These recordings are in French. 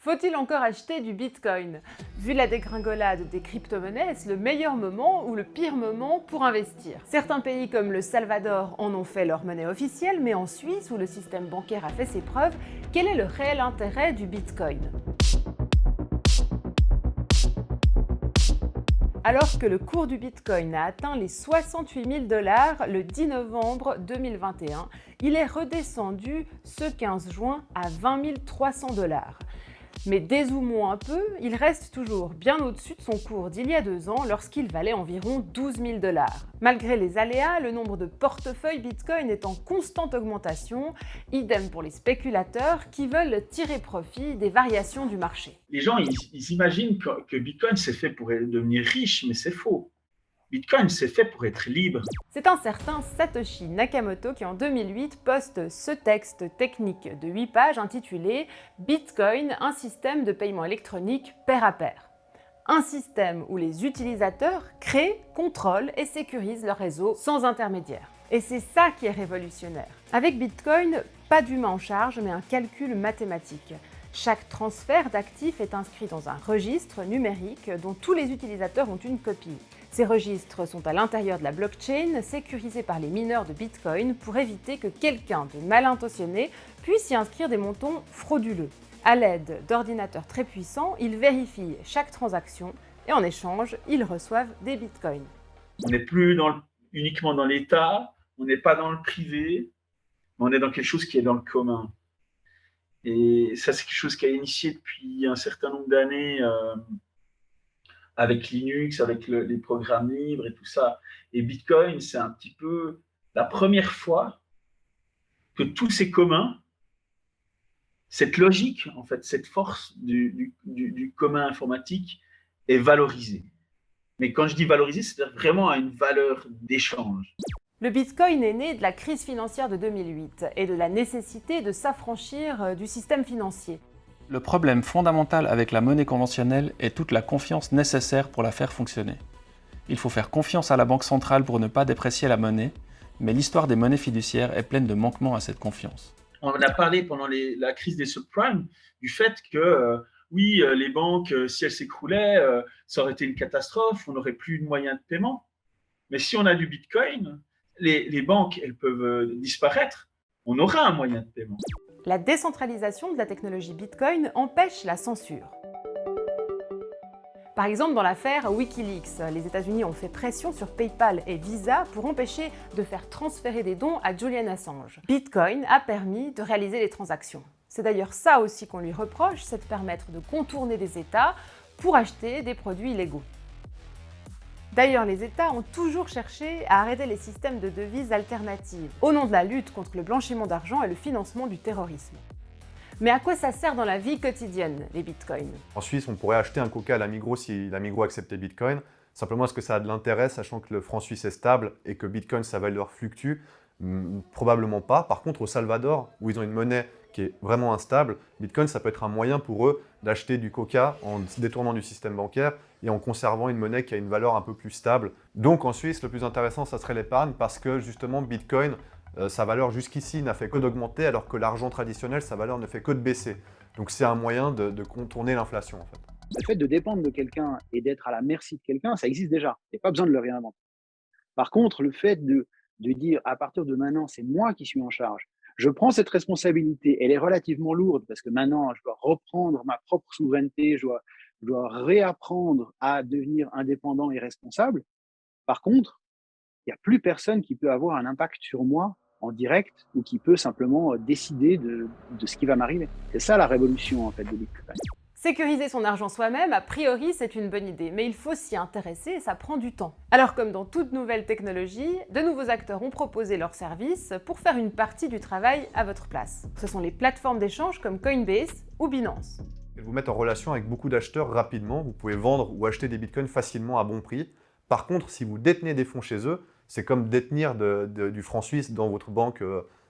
Faut-il encore acheter du Bitcoin? Vu la dégringolade des crypto-monnaies, est-ce le meilleur moment ou le pire moment pour investir? Certains pays comme le Salvador en ont fait leur monnaie officielle, mais en Suisse, où le système bancaire a fait ses preuves, quel est le réel intérêt du Bitcoin? Alors que le cours du Bitcoin a atteint les 68 000 $ le 10 novembre 2021, il est redescendu ce 15 juin à 20 300 $. Mais dézoomons un peu, il reste toujours bien au-dessus de son cours d'il y a 2 ans lorsqu'il valait environ 12 000 $. Malgré les aléas, le nombre de portefeuilles Bitcoin est en constante augmentation, idem pour les spéculateurs qui veulent tirer profit des variations du marché. Les gens, ils imaginent que Bitcoin, c'est fait pour devenir riche, mais c'est faux. Bitcoin, c'est fait pour être libre. C'est un certain Satoshi Nakamoto qui en 2008 poste ce texte technique de 8 pages intitulé « Bitcoin, un système de paiement électronique pair à pair ». Un système où les utilisateurs créent, contrôlent et sécurisent leur réseau sans intermédiaire. Et c'est ça qui est révolutionnaire. Avec Bitcoin, pas d'humain en charge, mais un calcul mathématique. Chaque transfert d'actifs est inscrit dans un registre numérique dont tous les utilisateurs ont une copie. Ces registres sont à l'intérieur de la blockchain, sécurisés par les mineurs de Bitcoin pour éviter que quelqu'un de mal intentionné puisse y inscrire des montants frauduleux. À l'aide d'ordinateurs très puissants, ils vérifient chaque transaction et en échange, ils reçoivent des Bitcoins. On n'est plus uniquement dans l'État, on n'est pas dans le privé, mais on est dans quelque chose qui est dans le commun. Et ça, c'est quelque chose qui a initié depuis un certain nombre d'années avec Linux, avec les programmes libres et tout ça. Et Bitcoin, c'est un petit peu la première fois que tout c'est commun, cette logique, en fait, cette force du commun informatique est valorisée. Mais quand je dis valorisée, c'est vraiment à une valeur d'échange. Le Bitcoin est né de la crise financière de 2008 et de la nécessité de s'affranchir du système financier. Le problème fondamental avec la monnaie conventionnelle est toute la confiance nécessaire pour la faire fonctionner. Il faut faire confiance à la banque centrale pour ne pas déprécier la monnaie, mais l'histoire des monnaies fiduciaires est pleine de manquements à cette confiance. On a parlé pendant la crise des subprimes du fait que oui, les banques, si elles s'écroulaient, ça aurait été une catastrophe, on n'aurait plus de moyens de paiement. Mais si on a du Bitcoin, les banques, elles peuvent disparaître, on aura un moyen de paiement. La décentralisation de la technologie Bitcoin empêche la censure. Par exemple, dans l'affaire Wikileaks, les États-Unis ont fait pression sur PayPal et Visa pour empêcher de faire transférer des dons à Julian Assange. Bitcoin a permis de réaliser les transactions. C'est d'ailleurs ça aussi qu'on lui reproche, c'est de permettre de contourner des États pour acheter des produits illégaux. D'ailleurs, les États ont toujours cherché à arrêter les systèmes de devises alternatives, au nom de la lutte contre le blanchiment d'argent et le financement du terrorisme. Mais à quoi ça sert dans la vie quotidienne, les bitcoins? En Suisse, on pourrait acheter un coca à la Migros si la Migros acceptait Bitcoin. Simplement, est-ce que ça a de l'intérêt, sachant que le franc suisse est stable et que Bitcoin, sa valeur fluctue? Probablement pas. Par contre, au Salvador, où ils ont une monnaie qui est vraiment instable, Bitcoin, ça peut être un moyen pour eux d'acheter du coca en se détournant du système bancaire et en conservant une monnaie qui a une valeur un peu plus stable. Donc en Suisse, le plus intéressant, ça serait l'épargne parce que justement, Bitcoin, sa valeur jusqu'ici n'a fait que d'augmenter alors que l'argent traditionnel, sa valeur ne fait que de baisser. Donc c'est un moyen de contourner l'inflation en fait. Le fait de dépendre de quelqu'un et d'être à la merci de quelqu'un, ça existe déjà. Il n'y a pas besoin de le réinventer. Par contre, le fait de dire à partir de maintenant, c'est moi qui suis en charge, je prends cette responsabilité, elle est relativement lourde parce que maintenant, je dois reprendre ma propre souveraineté, je dois réapprendre à devenir indépendant et responsable. Par contre, il n'y a plus personne qui peut avoir un impact sur moi en direct ou qui peut simplement décider de ce qui va m'arriver. C'est ça la révolution en fait de Bitcoin. Sécuriser son argent soi-même, a priori, c'est une bonne idée, mais il faut s'y intéresser et ça prend du temps. Alors comme dans toute nouvelle technologie, de nouveaux acteurs ont proposé leurs services pour faire une partie du travail à votre place. Ce sont les plateformes d'échange comme Coinbase ou Binance. Elles vous mettent en relation avec beaucoup d'acheteurs rapidement, vous pouvez vendre ou acheter des bitcoins facilement à bon prix. Par contre, si vous détenez des fonds chez eux, c'est comme détenir du franc suisse dans votre banque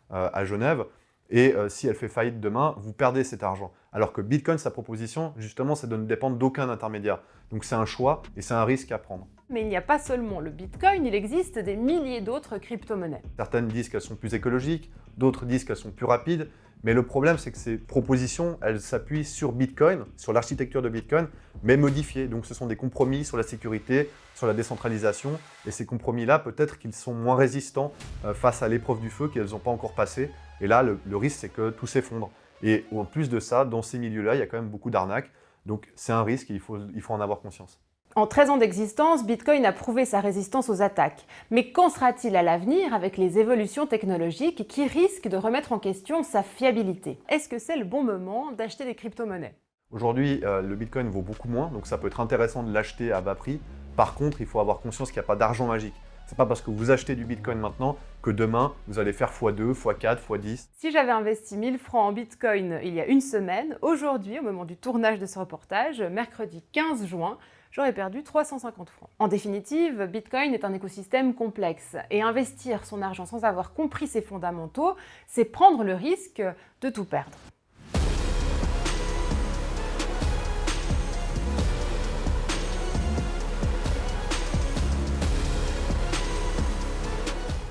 à Genève. Et si elle fait faillite demain, vous perdez cet argent. Alors que Bitcoin, sa proposition, justement, c'est de ne dépendre d'aucun intermédiaire. Donc c'est un choix et c'est un risque à prendre. Mais il n'y a pas seulement le Bitcoin, il existe des milliers d'autres crypto-monnaies. Certaines disent qu'elles sont plus écologiques, d'autres disent qu'elles sont plus rapides, Mais le problème, c'est que ces propositions, elles s'appuient sur Bitcoin, sur l'architecture de Bitcoin, mais modifiées. Donc ce sont des compromis sur la sécurité, sur la décentralisation. Et ces compromis-là, peut-être qu'ils sont moins résistants face à l'épreuve du feu qu'elles n'ont pas encore passé. Et là, le risque, c'est que tout s'effondre. Et en plus de ça, dans ces milieux-là, il y a quand même beaucoup d'arnaques. Donc c'est un risque et il faut en avoir conscience. En 13 ans d'existence, Bitcoin a prouvé sa résistance aux attaques. Mais qu'en sera-t-il à l'avenir avec les évolutions technologiques qui risquent de remettre en question sa fiabilité? Est-ce que c'est le bon moment d'acheter des crypto-monnaies? Aujourd'hui, le Bitcoin vaut beaucoup moins, donc ça peut être intéressant de l'acheter à bas prix. Par contre, il faut avoir conscience qu'il n'y a pas d'argent magique. C'est pas parce que vous achetez du Bitcoin maintenant que demain, vous allez faire x2, x4, x10. Si j'avais investi 1000 francs en Bitcoin il y a une semaine, aujourd'hui, au moment du tournage de ce reportage, mercredi 15 juin, j'aurais perdu 350 francs. En définitive, Bitcoin est un écosystème complexe et investir son argent sans avoir compris ses fondamentaux, c'est prendre le risque de tout perdre.